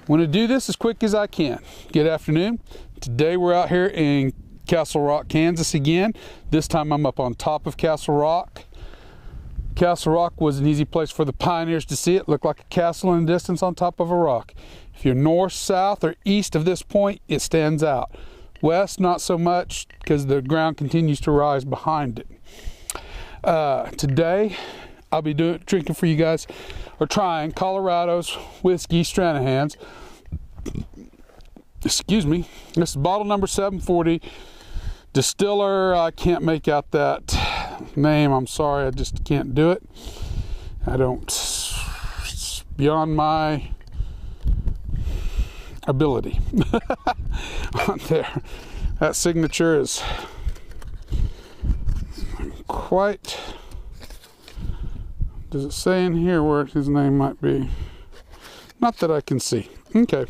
I'm going to do this as quick as I can. Good afternoon. Today we're out here in Castle Rock, Kansas again. This time I'm up on top of Castle Rock. Castle Rock was an easy place for the pioneers to see. It looked like a castle in the distance on top of a rock. If you're north, south, or east of this point, it stands out. West, not so much, because the ground continues to rise behind it. Today, I'll be drinking for you guys, or trying Colorado's Whiskey Stranahan's. Excuse me. This is bottle number 740. Distiller, I can't make out that name. I'm sorry, I just can't do it. It's beyond my ability. On there. That signature is quite... Does it say in here where his name might be? Not that I can see. Okay.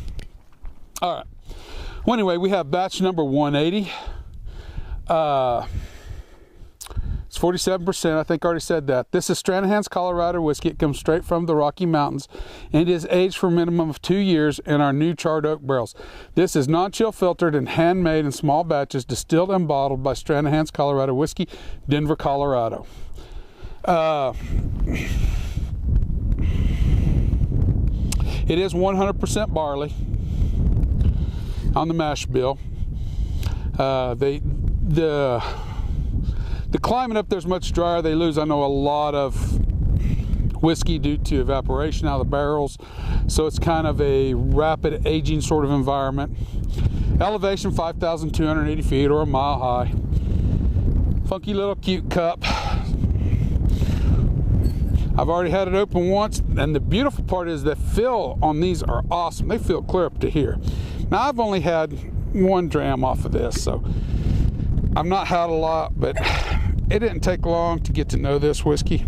All right. Well, anyway, we have batch number 180. It's 47%. I think I already said that. This is Stranahan's Colorado whiskey. It comes straight from the Rocky Mountains, and it is aged for a minimum of 2 years in our new charred oak barrels. This is non-chill filtered and handmade in small batches, distilled and bottled by Stranahan's Colorado Whiskey, Denver, Colorado. It is 100% barley on the mash bill. The climate up there is much drier. They lose, I know, a lot of whiskey due to evaporation out of the barrels, so it's kind of a rapid aging sort of environment. Elevation 5,280 feet or a mile high. Funky little cute cup. I've already had it open once, and the beautiful part is the fill on these are awesome. They fill clear up to here. Now, I've only had one dram off of this, so I've not had a lot, but it didn't take long to get to know this whiskey.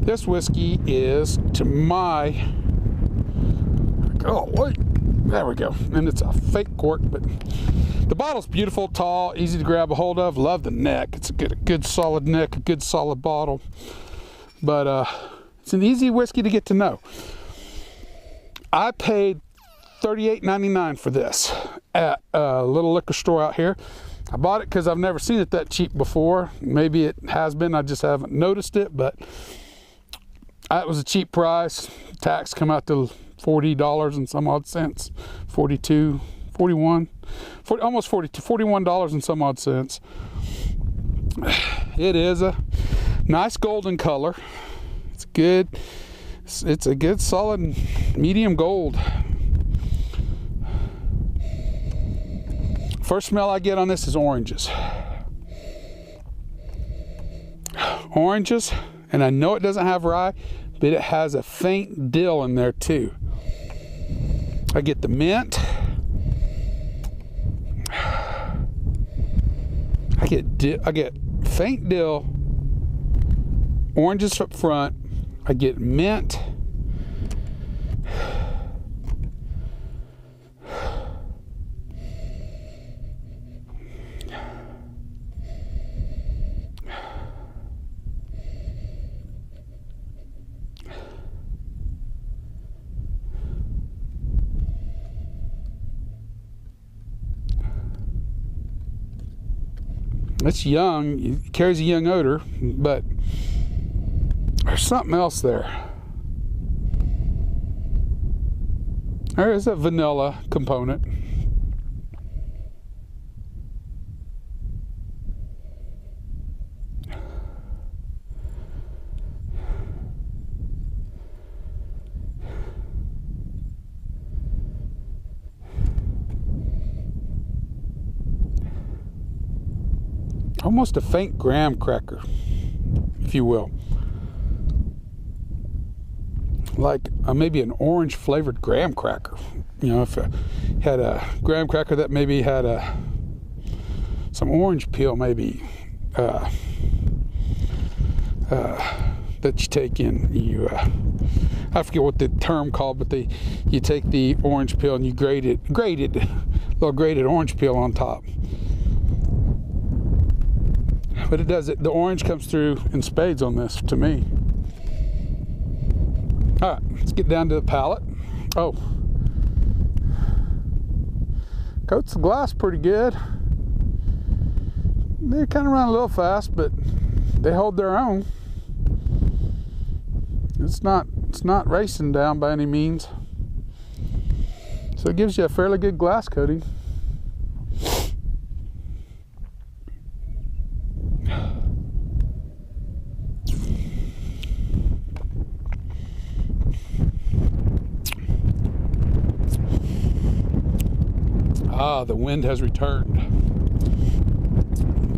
This whiskey is, to my... Oh, wait. There we go. And it's a fake cork, but the bottle's beautiful, tall, easy to grab a hold of. Love the neck. It's a good solid neck, a good solid bottle. But it's an easy whiskey to get to know. I paid $38.99 for this at a little liquor store out here. I bought it because I've never seen it that cheap before. Maybe it has been, I just haven't noticed it, but it was a cheap price. Tax come out to $40 and some odd cents. 42, 41, 40, almost 42, $41 and some odd cents. It is a nice golden color. It's good. It's a good solid medium gold. First smell I get on this is oranges. Oranges, and I know it doesn't have rye, but it has a faint dill in there too. I get the mint. I get faint dill, oranges up front. I get mint. It's young, it carries a young odor, but there's something else there. There is a vanilla component. Almost a faint graham cracker, if you will. Like maybe an orange flavored graham cracker. You know, if it had a graham cracker that maybe had some orange peel, maybe that you take in. I forget what the term called, but you take the orange peel and you grated little grated orange peel on top. But it does it. The orange comes through in spades on this, to me. All right, let's get down to the palate. Oh, Coats the glass pretty good. They kind of run a little fast, but they hold their own. It's not racing down by any means. So it gives you a fairly good glass coating. Ah, the wind has returned.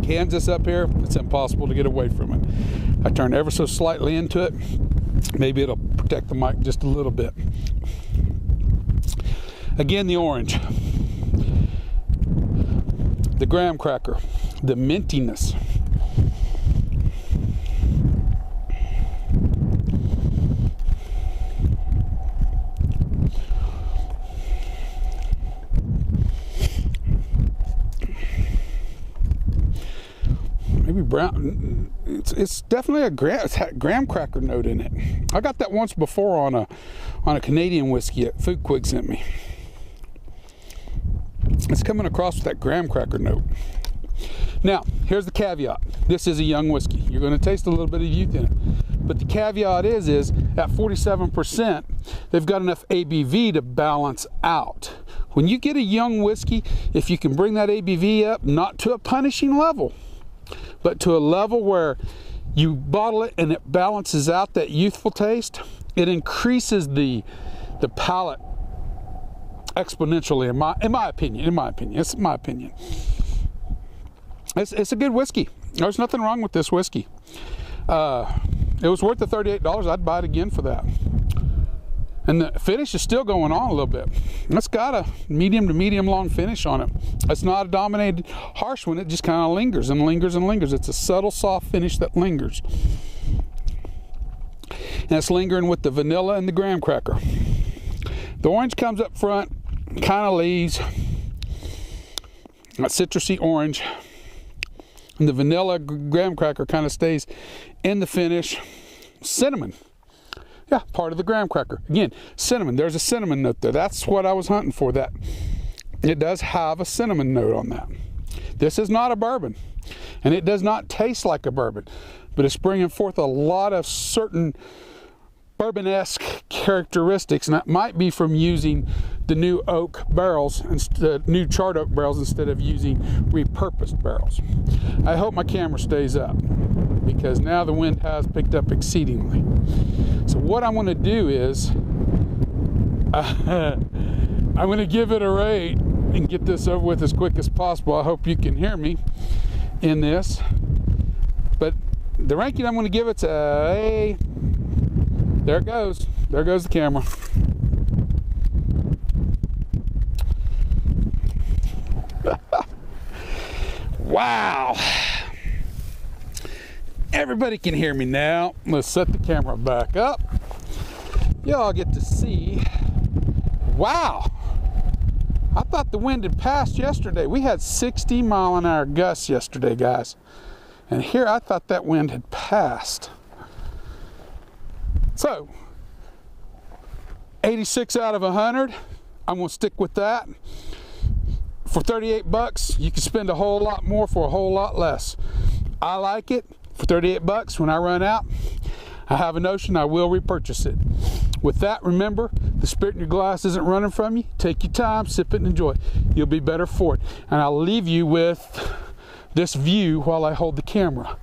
Kansas up here, it's impossible to get away from it. I turned ever so slightly into it. Maybe it'll protect the mic just a little bit. Again, the orange, the graham cracker, the mintiness. Maybe brown. It's definitely a graham cracker note in it. I got that once before on a Canadian whiskey that Food Quig sent me. It's coming across with that graham cracker note. Now, here's the caveat. This is a young whiskey. You're going to taste a little bit of youth in it. But the caveat is at 47%, they've got enough ABV to balance out. When you get a young whiskey, if you can bring that ABV up, not to a punishing level, but to a level where you bottle it and it balances out that youthful taste, it increases the palate exponentially, in my opinion. It's my opinion. It's a good whiskey. There's nothing wrong with this whiskey. It was worth the $38. I'd buy it again for that. And the finish is still going on a little bit. It's got a medium to medium long finish on it. It's not a dominated harsh one. It just kind of lingers and lingers and lingers. It's a subtle soft finish that lingers. And it's lingering with the vanilla and the graham cracker. The orange comes up front, kind of leaves that citrusy orange. And the vanilla graham cracker kind of stays in the finish. Cinnamon. Yeah, part of the graham cracker. Again, cinnamon. There's a cinnamon note there. That's what I was hunting for. That it does have a cinnamon note on that. This is not a bourbon, and it does not taste like a bourbon, but it's bringing forth a lot of certain bourbon-esque characteristics, and that might be from using the new oak barrels, new charred oak barrels, instead of using repurposed barrels. I hope my camera stays up, because now the wind has picked up exceedingly. So what I'm going to do is I'm going to give it a rate and get this over with as quick as possible. I hope you can hear me in this, but the ranking I'm going to give it's a there it goes. There goes the camera. Wow. Everybody can hear me now. Let's set the camera back up. Y'all get to see. Wow. I thought the wind had passed yesterday. We had 60-mile-an-hour gusts yesterday, guys. And here I thought that wind had passed. So, 86 out of 100. I'm going to stick with that. For $38, you can spend a whole lot more for a whole lot less. I like it. For $38, when I run out, I have a notion I will repurchase it. With that, remember, the spirit in your glass isn't running from you. Take your time, sip it, and enjoy. You'll be better for it. And I'll leave you with this view while I hold the camera.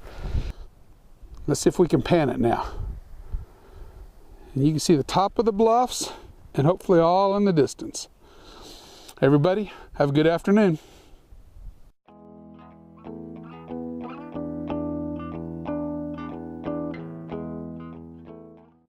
Let's see if we can pan it now. And you can see the top of the bluffs and hopefully all in the distance. Everybody, have a good afternoon.